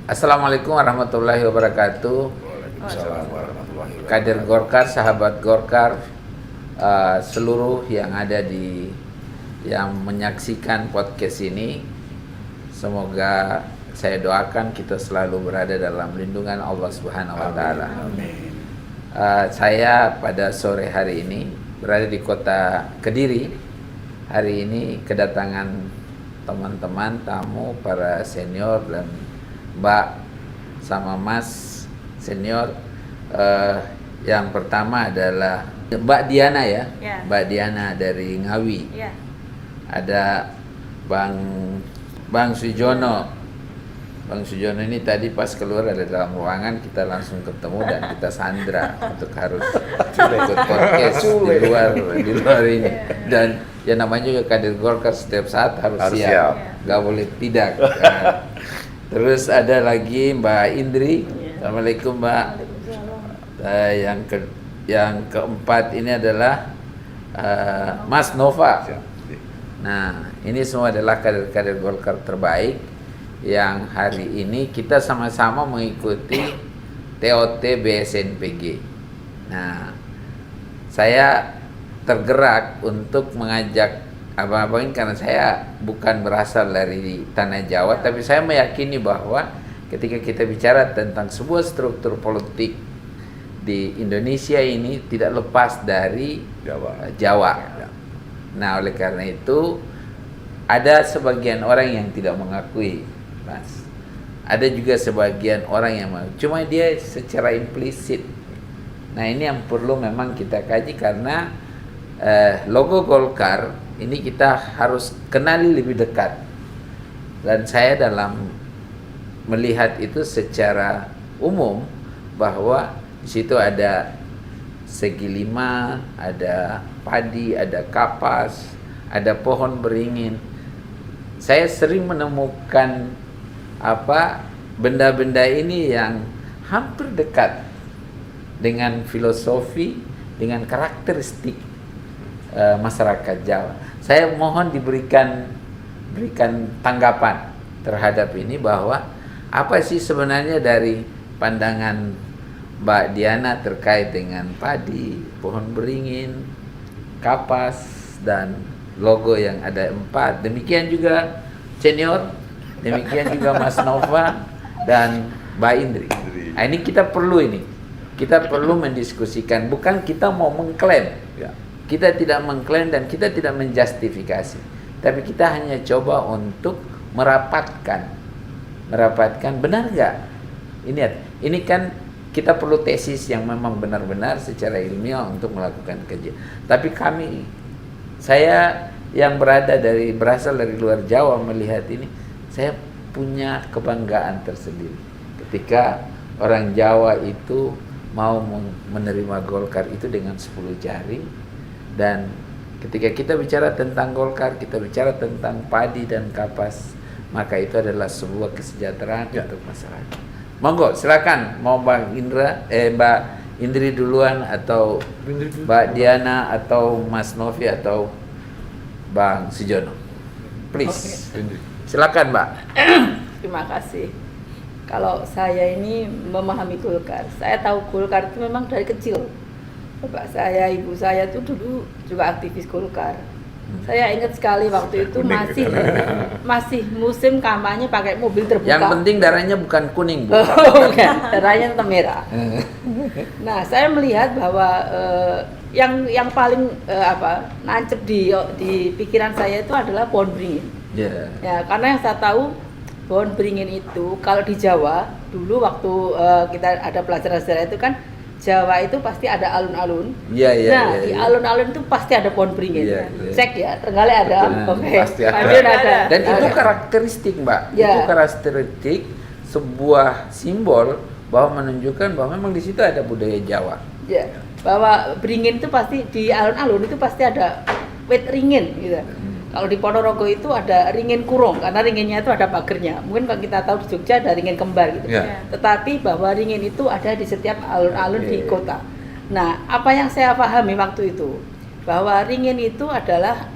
Assalamualaikum warahmatullahi wabarakatuh. Waalaikumsalam warahmatullahi wabarakatuh. Kader Golkar, sahabat Golkar, seluruh yang ada yang menyaksikan podcast ini, semoga saya doakan kita selalu berada dalam lindungan Allah Subhanahu wa taala. Amin. Saya pada sore hari ini berada di kota Kediri. Hari ini kedatangan teman-teman, tamu, para senior dan Mbak sama Mas senior. Yang pertama adalah Mbak Diana ya. Mbak Diana dari Ngawi. Ya. Ada Bang Sujono. Bang Sujono ini tadi pas keluar ada dalam ruangan, kita langsung ketemu dan kita sandra untuk harus ikut podcast di luar ini. Dan ya namanya juga kader Golkar, setiap saat harus siap. Nggak boleh tidak. Terus ada lagi Mbak Indri. Assalamualaikum Mbak. Yang keempat ini adalah Mas Nova. Nah, ini semua adalah kader-kader Golkar terbaik yang hari ini kita sama-sama mengikuti TOT BSNPG. Nah, saya tergerak untuk mengajak abang-abang ini karena saya bukan berasal dari tanah Jawa, tapi saya meyakini bahwa ketika kita bicara tentang sebuah struktur politik di Indonesia ini tidak lepas dari Jawa. Nah, oleh karena itu ada sebagian orang yang tidak mengakui, Mas. Ada juga sebagian orang yang mau, cuma dia secara implisit. Nah, ini yang perlu memang kita kaji karena logo Golkar ini kita harus kenali lebih dekat. Dan saya dalam melihat itu secara umum bahwa di situ ada segi lima, ada padi, ada kapas, ada pohon beringin. Saya sering menemukan benda-benda ini yang hampir dekat dengan filosofi, dengan karakteristik masyarakat Jawa. Saya mohon berikan tanggapan terhadap ini, bahwa apa sih sebenarnya dari pandangan Mbak Diana terkait dengan padi, pohon beringin, kapas, dan logo yang ada 4. Demikian juga senior, demikian juga Mas Nova dan Mbak Indri. Nah, ini kita perlu mendiskusikan, bukan kita mau mengklaim. Kita tidak mengklaim dan kita tidak menjustifikasi, tapi kita hanya coba untuk merapatkan benar nggak? Ini kan kita perlu tesis yang memang benar-benar secara ilmiah untuk melakukan kajian. Tapi saya yang berasal dari luar Jawa melihat ini, saya punya kebanggaan tersendiri ketika orang Jawa itu mau menerima Golkar itu dengan 10 jari. Dan ketika kita bicara tentang Golkar, kita bicara tentang padi dan kapas, maka itu adalah sebuah kesejahteraan untuk masyarakat. Monggo, silakan, mau Mbak Indri duluan, atau Mbak Diana, atau Mas Novi, atau Bang Sujono. Please. Silakan, Mbak. Terima kasih. Kalau saya ini memahami Golkar, saya tahu Golkar itu memang dari kecil. Bapak saya, ibu saya itu dulu juga aktivis Golkar. Saya ingat sekali waktu itu masih musim kampanye pakai mobil terbuka. Yang penting darahnya bukan kuning, Bu. Bukan, darahnya tetap merah. Nah, saya melihat bahwa yang paling nancep di pikiran saya itu adalah pohon beringin. Ya, karena yang saya tahu pohon beringin itu kalau di Jawa dulu waktu kita ada pelajaran sejarah itu kan, Jawa itu pasti ada alun-alun. Di alun-alun itu pasti ada pohon beringin. Cek ya, Trenggalek ada. Pasti ada. Dan itu karakteristik, Mbak. Itu karakteristik sebuah simbol bahwa menunjukkan bahwa memang di situ ada budaya Jawa. Ya, bahwa beringin itu pasti di alun-alun itu pasti ada wit ringin gitu. Kalau di Ponorogo itu ada ringin kurung, karena ringinnya itu ada pagernya. Mungkin kalau kita tahu di Jogja ada ringin kembar gitu. Tetapi bahwa ringin itu ada di setiap alun-alun di kota. Nah, apa yang saya pahami waktu itu, bahwa ringin itu adalah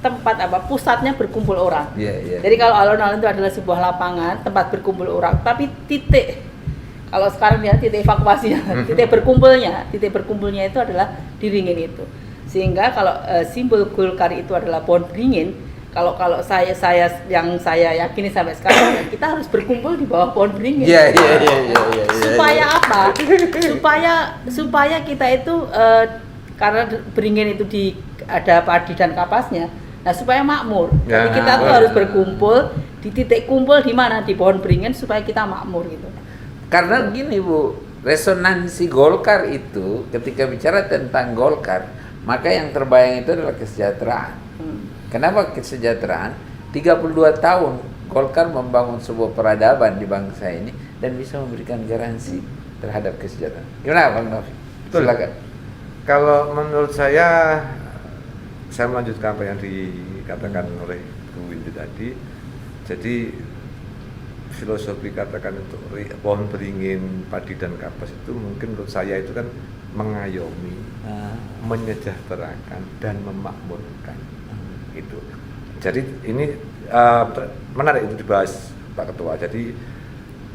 tempat pusatnya berkumpul orang. Iya. Jadi kalau alun-alun itu adalah sebuah lapangan tempat berkumpul orang, tapi titik kalau sekarang dia titik evakuasinya, titik berkumpulnya itu adalah di Beringin itu. Sehingga kalau simbol Golkar itu adalah pohon beringin, kalau saya yang saya yakini sampai sekarang kita harus berkumpul di bawah pohon beringin. Iya. Supaya apa? Supaya kita itu karena beringin itu ada padi dan kapasnya. Nah, supaya makmur. Jadi kita tuh harus berkumpul di titik kumpul di mana? Di pohon beringin supaya kita makmur gitu. Karena gini Bu, resonansi Golkar itu ketika bicara tentang Golkar, maka yang terbayang itu adalah kesejahteraan. Kenapa kesejahteraan? 32 tahun Golkar membangun sebuah peradaban di bangsa ini dan bisa memberikan garansi terhadap kesejahteraan. Gimana Bang Novi? Silakan. Kalau menurut saya melanjutkan apa yang dikatakan oleh Bu Windy tadi. Jadi filosofi katakan untuk pohon beringin, padi dan kapas itu mungkin menurut saya itu kan mengayomi, menyejahterakan dan memakmurkan. Itu. Jadi ini menarik itu dibahas Pak Ketua. Jadi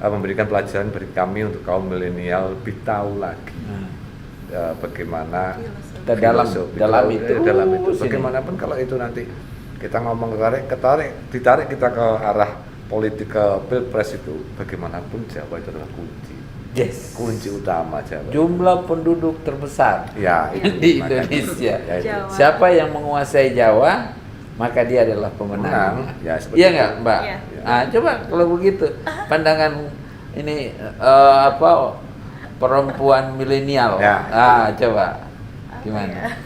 memberikan pelajaran bagi kami untuk kaum milenial lebih tahu lagi bagaimana dalam itu bagaimanapun kalau itu nanti kita ngomong ditarik kita ke arah politik ke pilpres itu, bagaimanapun Jawa itu adalah kunci. Yes. Kunci utama Jawa. Jumlah penduduk terbesar Ya, di Indonesia. Ya, Siapa yang menguasai Jawa, maka dia adalah pemenang. Ya, Iya nggak, Mbak? Iya. Nah, coba kalau begitu pandangan ini perempuan milenial. Ya. Coba gimana?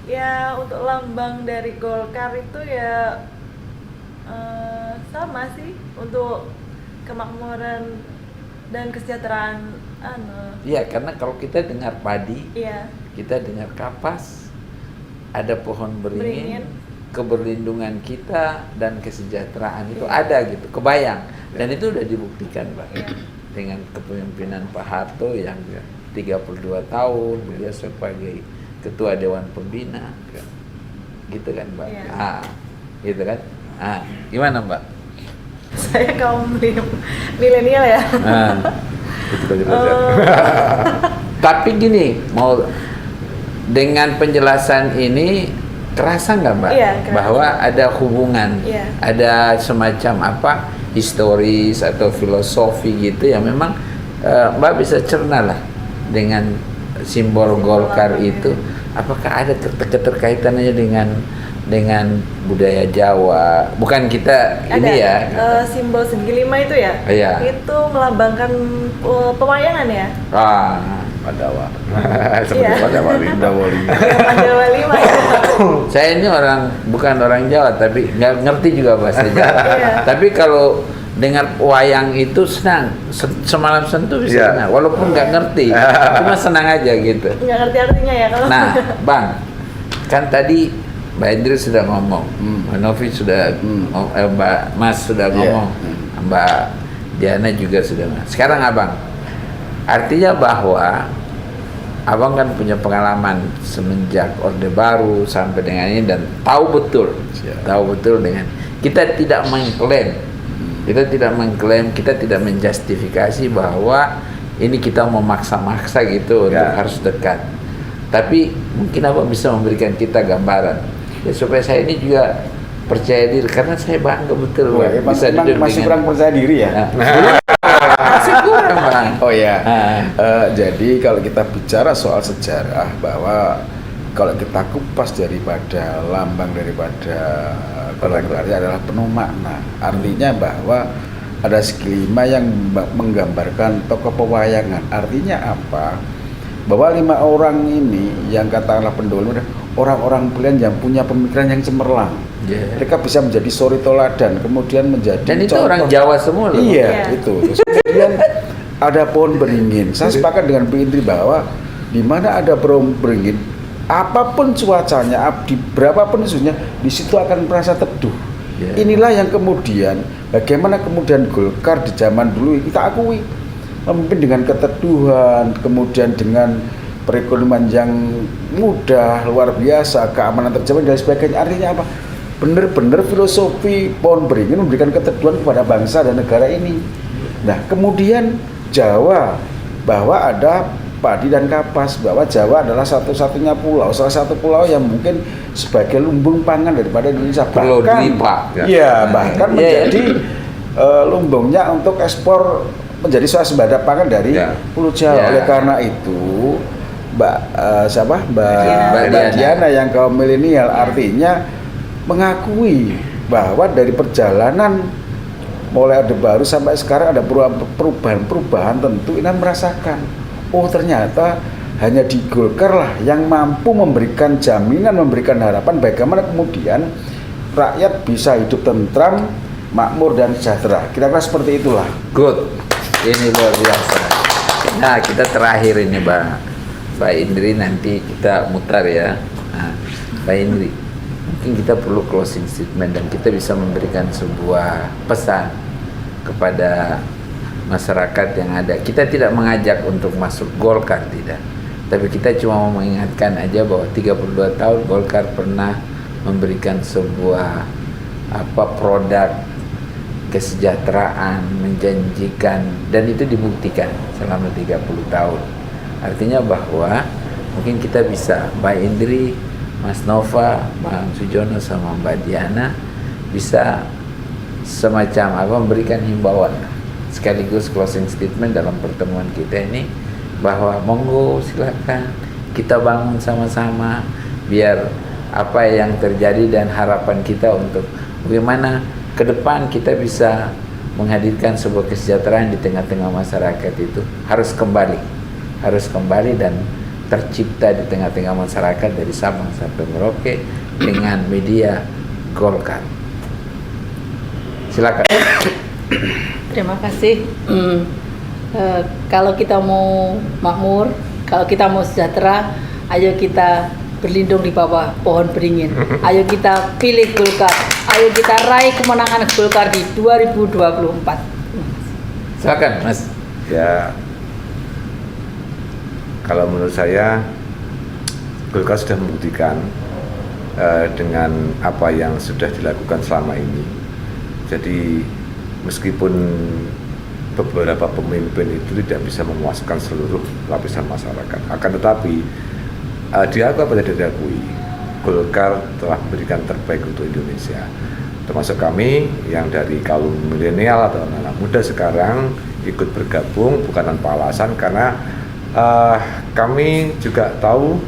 Ya, untuk lambang dari Golkar itu ya sama sih, untuk kemakmuran dan kesejahteraan Iya, karena kalau kita dengar padi, Iya. kita dengar kapas, ada pohon beringin, keberlindungan kita dan kesejahteraan itu ada gitu, kebayang. Dan itu udah dibuktikan, Pak. Dengan kepemimpinan Pak Harto yang 32 tahun, beliau sebagai Ketua Dewan Pembina. Gitu kan, Mbak? Iya. Gitu kan? Gimana, Mbak? Saya kaum milenial ya. Itu tadi belajar. Tapi gini, mau dengan penjelasan ini kerasa nggak, Mbak? Iya, kerasa. Bahwa ada hubungan, Iya. ada semacam historis atau filosofi gitu yang memang Mbak bisa cerna lah dengan simbol Golkar itu. Apakah ada keterkaitannya dengan budaya Jawa? Bukan kita ini ya. Simbol segi lima itu ya. Iya. Itu melambangkan pewayangan ya. Pandawa. Iya. Pandawa 5. Pandawa 5 ya. Saya ini bukan orang Jawa, tapi nggak ngerti juga bahasa Jawa. Iya. Tapi kalau dengar wayang itu senang, semalam sentuh bisa Iya. senang, walaupun nggak ngerti, cuma senang aja gitu. Nggak ngerti artinya ya kalau. Nah, Bang, kan tadi Mbak Indri sudah ngomong, Mbak Novi sudah, Mbak Mas sudah ngomong, Mbak Diana juga sudah. Sekarang Abang, artinya bahwa Abang kan punya pengalaman semenjak Orde Baru sampai dengan ini dan tahu betul dengan kita tidak mengklaim, kita tidak menjustifikasi bahwa ini kita memaksa-maksa gitu untuk harus dekat. Tapi mungkin Abang bisa memberikan kita gambaran ya, supaya saya ini juga percaya diri, karena saya bangga betul bisa duduk masih dengan kurang percaya diri ya. masih kurang, Bang. Oh ya. Jadi kalau kita bicara soal sejarah, bahwa kalau kita kupas daripada lambang daripada Golkar adalah penuh makna. Artinya bahwa ada segi lima yang menggambarkan tokoh pewayangan. Artinya apa? Bahwa 5 orang ini yang katakanlah pendahulu orang-orang brilian yang punya pemikiran yang cemerlang. Mereka bisa menjadi suri toladan, kemudian menjadi Dan itu contoh. orang Jawa semua loh. Iya, itu. Terus kemudian ada pohon beringin. Saya sepakat dengan Bu Indri bahwa di mana ada pohon beringin, apapun cuacanya, berapapun isunya, di situ akan merasa teduh. Inilah yang kemudian, bagaimana kemudian Golkar di zaman dulu kita akui memimpin dengan keteduhan, kemudian dengan perekonomian yang mudah, luar biasa, keamanan terjamin dan sebagainya. Artinya apa? Benar-benar filosofi Pohon Beringin memberikan keteduhan kepada bangsa dan negara ini. Nah, kemudian Jawa, bahwa ada padi dan kapas, bahwa Jawa adalah satu-satunya pulau, salah satu pulau yang mungkin sebagai lumbung pangan daripada Indonesia. Pulau Dwipa. Bahkan menjadi lumbungnya untuk ekspor, menjadi swasembada pangan dari Pulau Jawa. Oleh karena itu, Mbak Diana yang kaum milenial artinya mengakui bahwa dari perjalanan mulai Orde Baru sampai sekarang ada perubahan-perubahan, tentu ini merasakan, oh ternyata hanya di Golkar lah yang mampu memberikan jaminan, memberikan harapan bagaimana kemudian rakyat bisa hidup tentram, makmur dan sejahtera. Kira-kira seperti itulah. Good, ini luar biasa. Nah, kita terakhir ini Mbak Indri, nanti kita mutar ya. Nah, Mbak Indri, mungkin kita perlu closing statement dan kita bisa memberikan sebuah pesan kepada masyarakat yang ada. Kita tidak mengajak untuk masuk Golkar, tidak. Tapi kita cuma mau mengingatkan aja bahwa 32 tahun Golkar pernah memberikan sebuah produk kesejahteraan, menjanjikan, dan itu dibuktikan selama 30 tahun. Artinya bahwa mungkin kita bisa, Mbak Indri, Mas Nova, Bang Sujono sama Mbak Diana bisa semacam memberikan himbauan sekaligus closing statement dalam pertemuan kita ini, bahwa monggo silakan kita bangun sama-sama biar apa yang terjadi dan harapan kita untuk bagaimana ke depan kita bisa menghadirkan sebuah kesejahteraan di tengah-tengah masyarakat itu harus kembali dan tercipta di tengah-tengah masyarakat dari Sabang sampai Merauke dengan media Golkar. Silakan. Terima kasih. Kalau kita mau makmur, kalau kita mau sejahtera, ayo kita berlindung di bawah pohon beringin. Ayo kita pilih Golkar. Ayo kita raih kemenangan Golkar di 2024. Silakan, Mas. Ya, kalau menurut saya Golkar sudah membuktikan dengan apa yang sudah dilakukan selama ini. Jadi meskipun beberapa pemimpin itu tidak bisa memuaskan seluruh lapisan masyarakat, akan tetapi diakui atau tidak diakui, Golkar telah memberikan terbaik untuk Indonesia. Termasuk kami yang dari kaum milenial atau anak muda sekarang ikut bergabung bukan tanpa alasan, karena kami juga tahu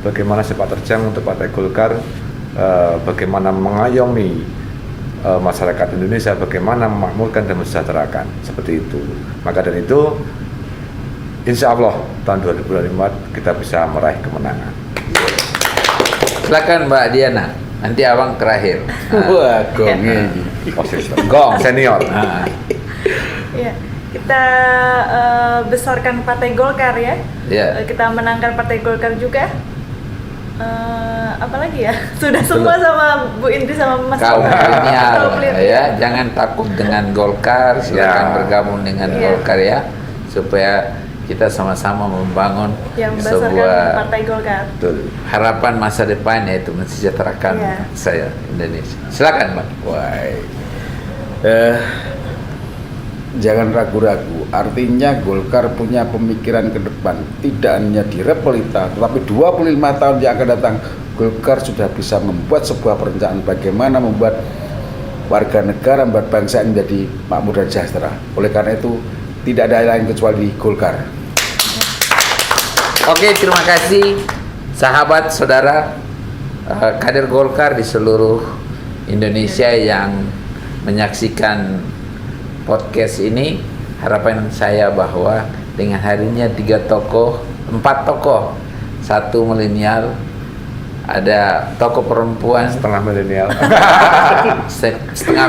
bagaimana sepak terjang untuk Partai Golkar, bagaimana mengayomi masyarakat Indonesia, bagaimana memakmurkan dan mensejahterakan, seperti itu. Maka dari itu, insya Allah tahun 2024 kita bisa meraih kemenangan. Silakan Mbak Diana, nanti abang terakhir. Wah, Gong senior. Ya, kita besarkan Partai Golkar ya. Kita menangkan Partai Golkar juga. Apalagi ya, sudah semua sama Bu Indri sama Mas kaum milenial ya, jangan takut dengan Golkar, silakan bergabung dengan Golkar ya, supaya kita sama-sama membangun yang sebuah Partai Golkar. Harapan masa depan, yaitu mensejahterakan saya Indonesia. Silakan, Mbak. Jangan ragu-ragu, artinya Golkar punya pemikiran ke depan, tidak hanya di Repolita, tetapi 25 tahun yang akan datang, Golkar sudah bisa membuat sebuah perencanaan bagaimana membuat warga negara, membuat bangsa ini menjadi makmur dan sejahtera. Oleh karena itu, tidak ada lain kecuali Golkar. Oke, terima kasih sahabat, saudara, kader Golkar di seluruh Indonesia yang menyaksikan podcast ini. Harapan saya bahwa dengan harinya 4 tokoh, 1 milenial, ada tokoh perempuan setengah milenial, serta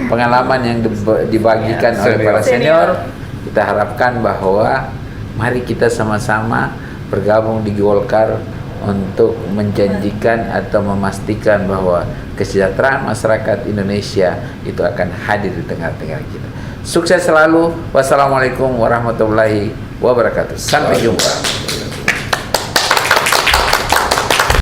pengalaman yang dibagikan oleh para senior. Kita harapkan bahwa mari kita sama-sama bergabung di Golkar untuk menjanjikan atau memastikan bahwa kesejahteraan masyarakat Indonesia itu akan hadir di tengah-tengah kita. Sukses selalu. Wassalamualaikum warahmatullahi wabarakatuh. Sampai jumpa.